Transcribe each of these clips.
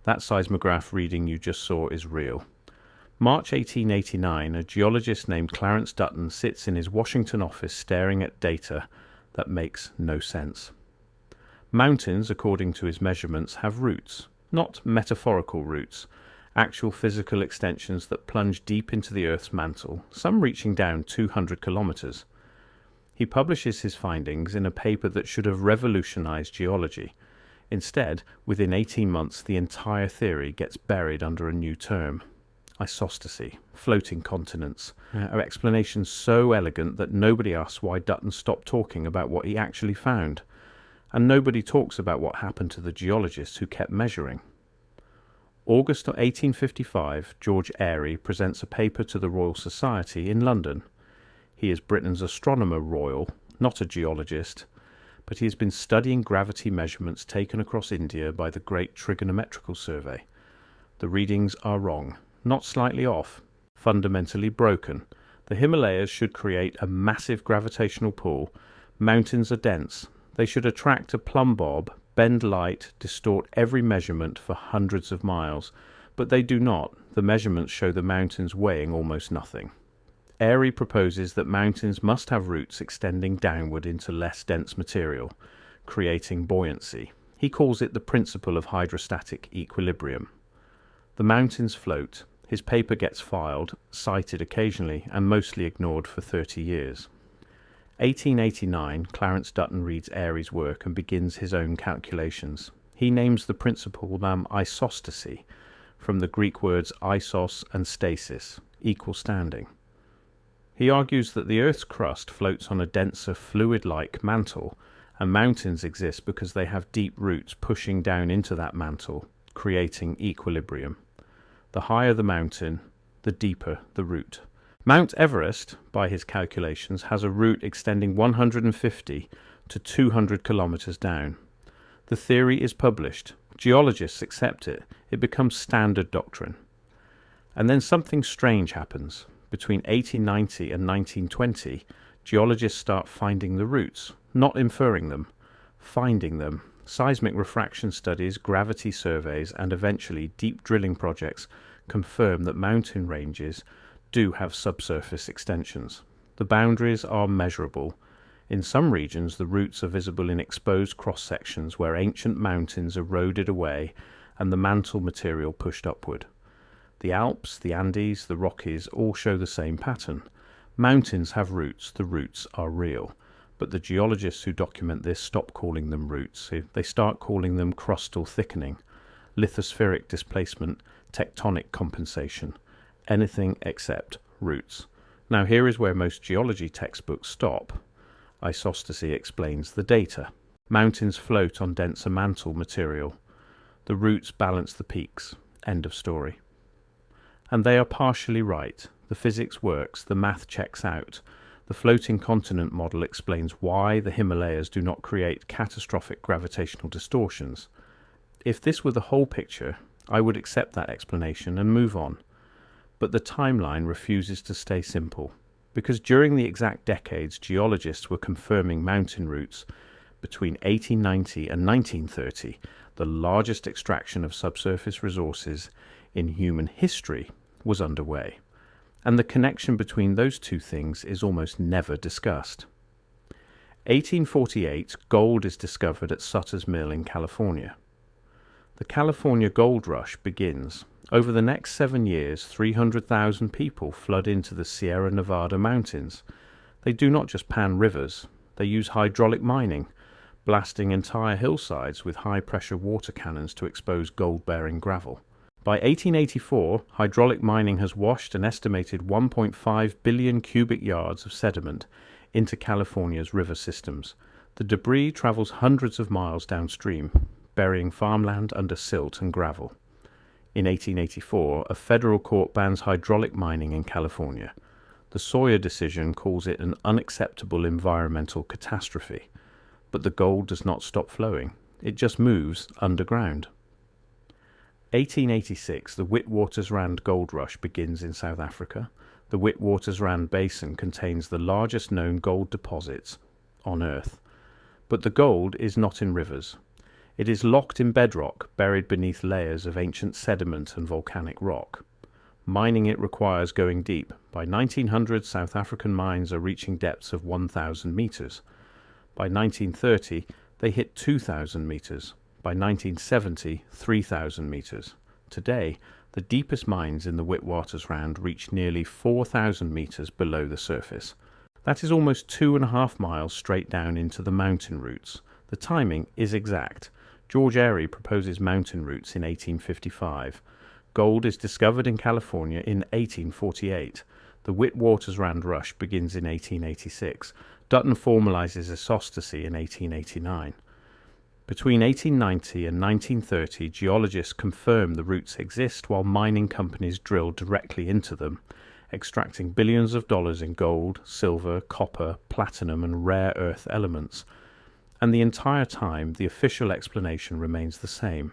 That seismograph reading you just saw is real. March 1889, a geologist named Clarence Dutton sits in his Washington office staring at data that makes no sense. Mountains, according to his measurements, have roots, not metaphorical roots, actual physical extensions that plunge deep into the Earth's mantle, some reaching down 200 kilometers. He publishes his findings in a paper that should have revolutionized geology. Instead, within 18 months, the entire theory gets buried under a new term: isostasy, floating continents. An explanation so elegant that nobody asks why Dutton stopped talking about what he actually found. And nobody talks about what happened to the geologists who kept measuring. August 1855, George Airy presents a paper to the Royal Society in London. He is Britain's astronomer royal, not a geologist, but he has been studying gravity measurements taken across India by the Great Trigonometrical Survey. The readings are wrong, not slightly off, fundamentally broken. The Himalayas should create a massive gravitational pull. Mountains are dense. They should attract a plumb bob, bend light, distort every measurement for hundreds of miles. But they do not. The measurements show the mountains weighing almost nothing. Airy proposes that mountains must have roots extending downward into less dense material, creating buoyancy. He calls it the principle of hydrostatic equilibrium. The mountains float. His paper gets filed, cited occasionally, and mostly ignored for 30 years. 1889, Clarence Dutton reads Airy's work and begins his own calculations. He names the principle isostasy, from the Greek words isos and stasis, equal standing. He argues that the Earth's crust floats on a denser fluid-like mantle, and mountains exist because they have deep roots pushing down into that mantle, creating equilibrium. The higher the mountain, the deeper the root. Mount Everest, by his calculations, has a route extending 150 to 200 kilometers down. The theory is published. Geologists accept it. It becomes standard doctrine. And then something strange happens. Between 1890 and 1920, geologists start finding the roots, not inferring them, finding them. Seismic refraction studies, gravity surveys, and eventually deep drilling projects confirm that mountain ranges do have subsurface extensions. The boundaries are measurable. In some regions, the roots are visible in exposed cross-sections where ancient mountains eroded away and the mantle material pushed upward. The Alps, the Andes, the Rockies all show the same pattern. Mountains have roots, the roots are real. But the geologists who document this stop calling them roots. They start calling them crustal thickening, lithospheric displacement, tectonic compensation. Anything except roots. Now here is where most geology textbooks stop. Isostasy explains the data. Mountains float on denser mantle material. The roots balance the peaks. End of story. And they are partially right. The physics works, the math checks out. The floating continent model explains why the Himalayas do not create catastrophic gravitational distortions. If this were the whole picture, I would accept that explanation and move on. But the timeline refuses to stay simple, because during the exact decades geologists were confirming mountain roots, between 1890 and 1930, the largest extraction of subsurface resources in human history was underway. And the connection between those two things is almost never discussed. 1848, gold is discovered at Sutter's Mill in California. The California gold rush begins. Over the next 7 years, 300,000 people flood into the Sierra Nevada mountains. They do not just pan rivers, they use hydraulic mining, blasting entire hillsides with high-pressure water cannons to expose gold-bearing gravel. By 1884, hydraulic mining has washed an estimated 1.5 billion cubic yards of sediment into California's river systems. The debris travels hundreds of miles downstream, burying farmland under silt and gravel. In 1884, a federal court bans hydraulic mining in California. The Sawyer decision calls it an unacceptable environmental catastrophe. But the gold does not stop flowing. It just moves underground. 1886, the Witwatersrand gold rush begins in South Africa. The Witwatersrand Basin contains the largest known gold deposits on Earth. But the gold is not in rivers. It is locked in bedrock, buried beneath layers of ancient sediment and volcanic rock. Mining it requires going deep. By 1900, South African mines are reaching depths of 1,000 meters. By 1930, they hit 2,000 meters. By 1970, 3,000 meters. Today, the deepest mines in the Witwatersrand reach nearly 4,000 meters below the surface. That is almost 2.5 miles straight down into the mountain routes. The timing is exact. George Airy proposes mountain routes in 1855. Gold is discovered in California in 1848. The Witwatersrand rush begins in 1886. Dutton formalizes isostasy in 1889. Between 1890 and 1930, geologists confirm the routes exist while mining companies drill directly into them, extracting billions of dollars in gold, silver, copper, platinum, and rare earth elements. And the entire time, the official explanation remains the same.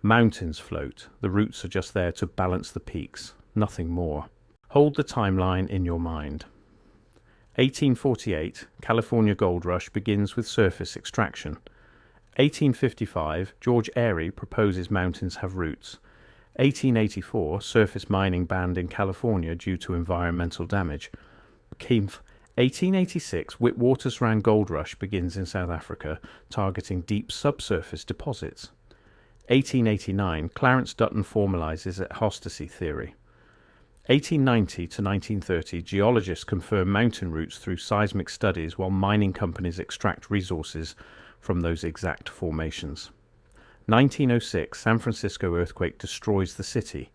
Mountains float. The roots are just there to balance the peaks, nothing more. Hold the timeline in your mind. 1848, California gold rush begins with surface extraction. 1855, George Airy proposes mountains have roots. 1884, surface mining banned in California due to environmental damage. 1886, Witwatersrand gold rush begins in South Africa, targeting deep subsurface deposits. 1889, Clarence Dutton formalizes erasure theory. 1890 to 1930, geologists confirm mountain routes through seismic studies while mining companies extract resources from those exact formations. 1906, San Francisco earthquake destroys the city,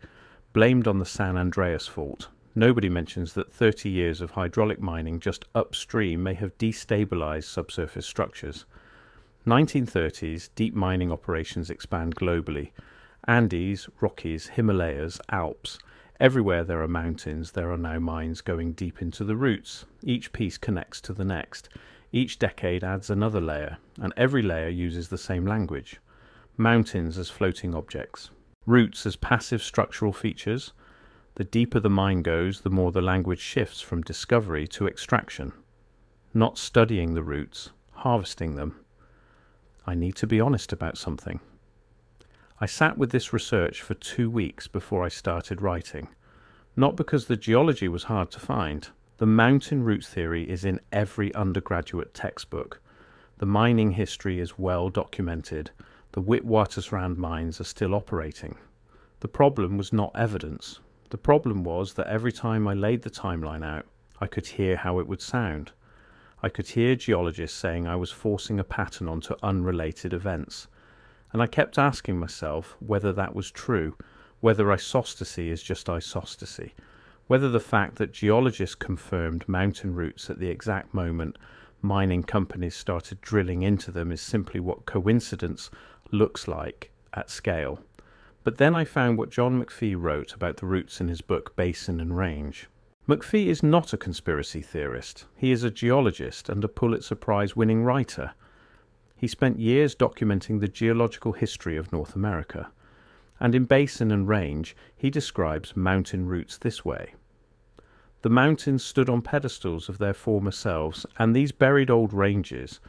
blamed on the San Andreas fault. Nobody mentions that 30 years of hydraulic mining just upstream may have destabilized subsurface structures. 1930s, deep mining operations expand globally. Andes, Rockies, Himalayas, Alps. Everywhere there are mountains, there are now mines going deep into the roots. Each piece connects to the next. Each decade adds another layer, and every layer uses the same language. Mountains as floating objects. Roots as passive structural features. The deeper the mine goes, the more the language shifts from discovery to extraction. Not studying the roots, harvesting them. I need to be honest about something. I sat with this research for 2 weeks before I started writing. Not because the geology was hard to find. The mountain roots theory is in every undergraduate textbook. The mining history is well documented. The Witwatersrand mines are still operating. The problem was not evidence. The problem was that every time I laid the timeline out, I could hear how it would sound. I could hear geologists saying I was forcing a pattern onto unrelated events. And I kept asking myself whether that was true, whether isostasy is just isostasy, whether the fact that geologists confirmed mountain roots at the exact moment mining companies started drilling into them is simply what coincidence looks like at scale. But then I found what John McPhee wrote about the roots in his book Basin and Range. McPhee is not a conspiracy theorist. He is a geologist and a Pulitzer Prize-winning writer. He spent years documenting the geological history of North America. And in Basin and Range, he describes mountain roots this way. The mountains stood on pedestals of their former selves, and these buried old ranges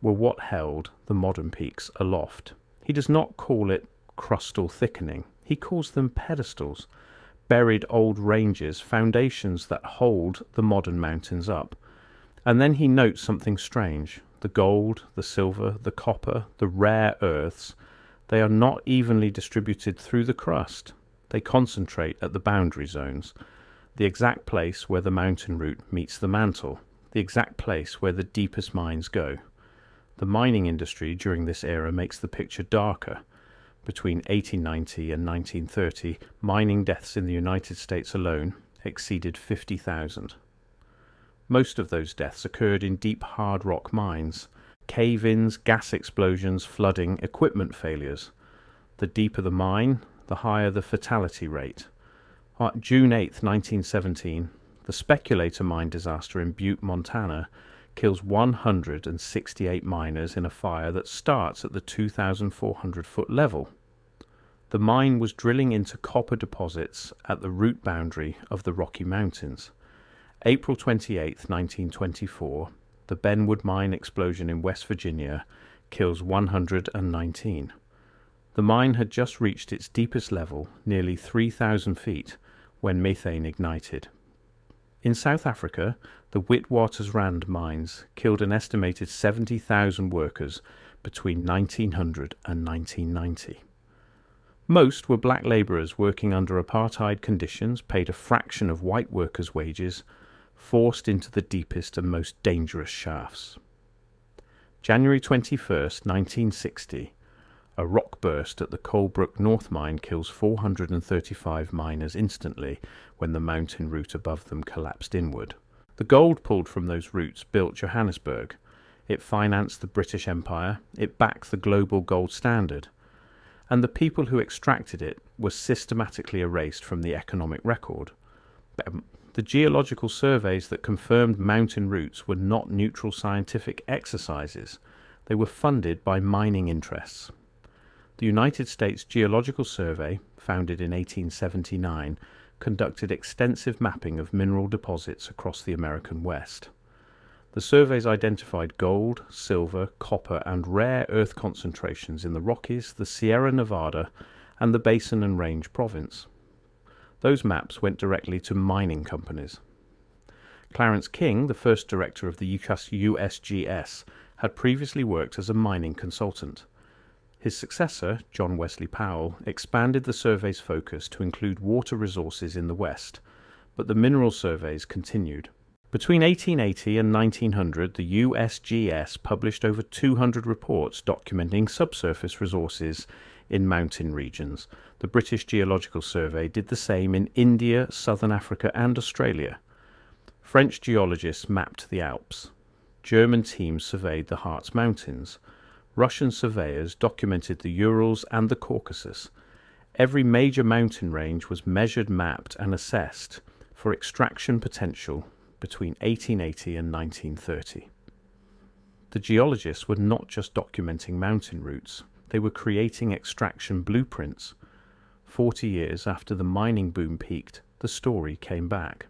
were what held the modern peaks aloft. He does not call it crustal thickening. He calls them pedestals, buried old ranges, foundations that hold the modern mountains up. And then he notes something strange. The gold, the silver, the copper, the rare earths, they are not evenly distributed through the crust. They concentrate at the boundary zones, the exact place where the mountain route meets the mantle, the exact place where the deepest mines go. The mining industry during this era makes the picture darker. Between 1890 and 1930, mining deaths in the United States alone exceeded 50,000. Most of those deaths occurred in deep hard rock mines, cave-ins, gas explosions, flooding, equipment failures. The deeper the mine, the higher the fatality rate. On June 8, 1917, the Speculator mine disaster in Butte, Montana, kills 168 miners in a fire that starts at the 2,400-foot level. The mine was drilling into copper deposits at the root boundary of the Rocky Mountains. April 28, 1924, the Benwood mine explosion in West Virginia kills 119. The mine had just reached its deepest level, nearly 3,000 feet, when methane ignited. In South Africa, the Witwatersrand mines killed an estimated 70,000 workers between 1900 and 1990. Most were black labourers working under apartheid conditions, paid a fraction of white workers' wages, forced into the deepest and most dangerous shafts. January 21st, 1960, a rock burst at the Colebrook North mine kills 435 miners instantly when the mountain route above them collapsed inward. The gold pulled from those routes built Johannesburg. It financed the British Empire. It backed the global gold standard. And the people who extracted it were systematically erased from the economic record. The geological surveys that confirmed mountain routes were not neutral scientific exercises. They were funded by mining interests. The United States Geological Survey, founded in 1879, conducted extensive mapping of mineral deposits across the American West. The surveys identified gold, silver, copper, and rare earth concentrations in the Rockies, the Sierra Nevada, and the Basin and Range Province. Those maps went directly to mining companies. Clarence King, the first director of the USGS, had previously worked as a mining consultant. His successor, John Wesley Powell, expanded the survey's focus to include water resources in the West, but the mineral surveys continued. Between 1880 and 1900, the USGS published over 200 reports documenting subsurface resources in mountain regions. The British Geological Survey did the same in India, Southern Africa, and Australia. French geologists mapped the Alps. German teams surveyed the Harz Mountains. Russian surveyors documented the Urals and the Caucasus. Every major mountain range was measured, mapped, and assessed for extraction potential between 1880 and 1930. The geologists were not just documenting mountain routes, they were creating extraction blueprints. 40 years after the mining boom peaked, the story came back.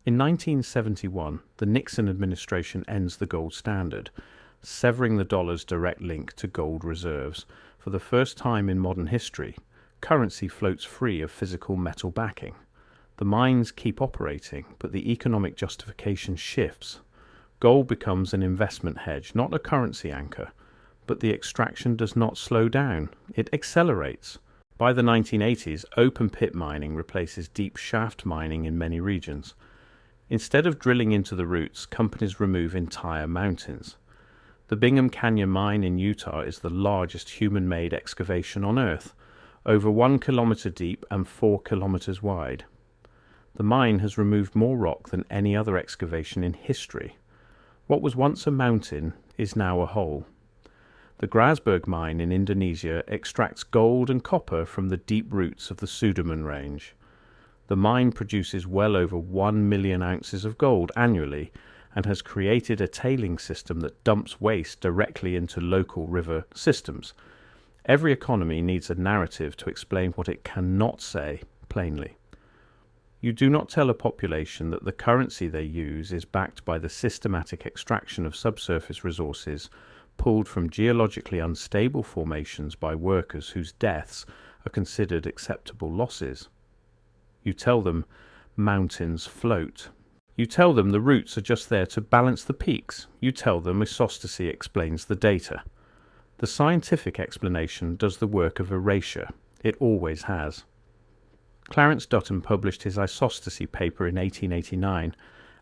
In 1971, the Nixon administration ends the gold standard, severing the dollar's direct link to gold reserves. For the first time in modern history, currency floats free of physical metal backing. The mines keep operating, but the economic justification shifts. Gold becomes an investment hedge, not a currency anchor. But the extraction does not slow down, it accelerates. By the 1980s, open pit mining replaces deep shaft mining in many regions. Instead of drilling into the roots, companies remove entire mountains. The Bingham Canyon mine in Utah is the largest human-made excavation on Earth, over 1 kilometer deep and 4 kilometers wide. The mine has removed more rock than any other excavation in history. What was once a mountain is now a hole. The Grasberg mine in Indonesia extracts gold and copper from the deep roots of the Sudirman Range. The mine produces well over 1 million ounces of gold annually and has created a tailing system that dumps waste directly into local river systems. Every economy needs a narrative to explain what it cannot say plainly. You do not tell a population that the currency they use is backed by the systematic extraction of subsurface resources pulled from geologically unstable formations by workers whose deaths are considered acceptable losses. You tell them mountains float. You tell them the roots are just there to balance the peaks. You tell them isostasy explains the data. The scientific explanation does the work of erasure. It always has. Clarence Dutton published his isostasy paper in 1889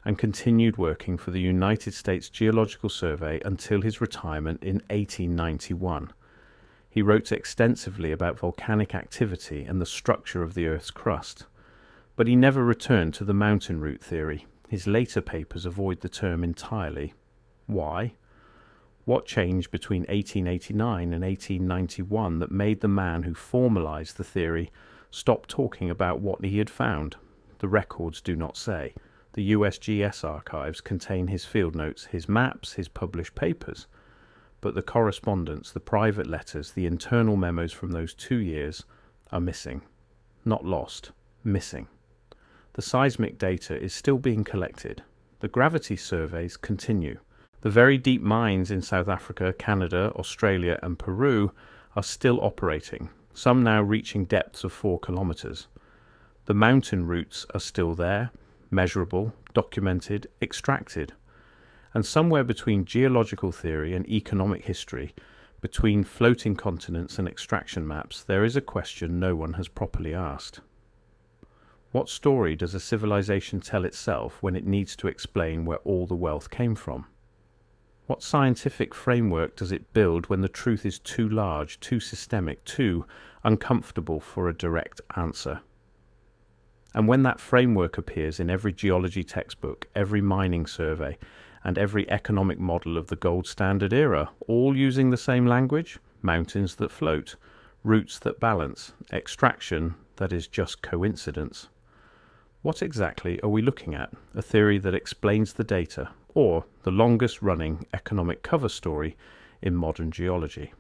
and continued working for the United States Geological Survey until his retirement in 1891. He wrote extensively about volcanic activity and the structure of the Earth's crust. But he never returned to the mountain route theory. His later papers avoid the term entirely. Why? What changed between 1889 and 1891 that made the man who formalized the theory stop talking about what he had found? The records do not say. The USGS archives contain his field notes, his maps, his published papers. But the correspondence, the private letters, the internal memos from those 2 years are missing. Not lost, missing. The seismic data is still being collected. The gravity surveys continue. The very deep mines in South Africa, Canada, Australia and Peru are still operating, some now reaching depths of 4 kilometers. The mountain roots are still there, measurable, documented, extracted. And somewhere between geological theory and economic history, between floating continents and extraction maps, there is a question no one has properly asked. What story does a civilization tell itself when it needs to explain where all the wealth came from? What scientific framework does it build when the truth is too large, too systemic, too uncomfortable for a direct answer? And when that framework appears in every geology textbook, every mining survey, and every economic model of the gold standard era, all using the same language, mountains that float, roots that balance, extraction that is just coincidence, what exactly are we looking at? A theory that explains the data, or the longest running economic cover story in modern geology?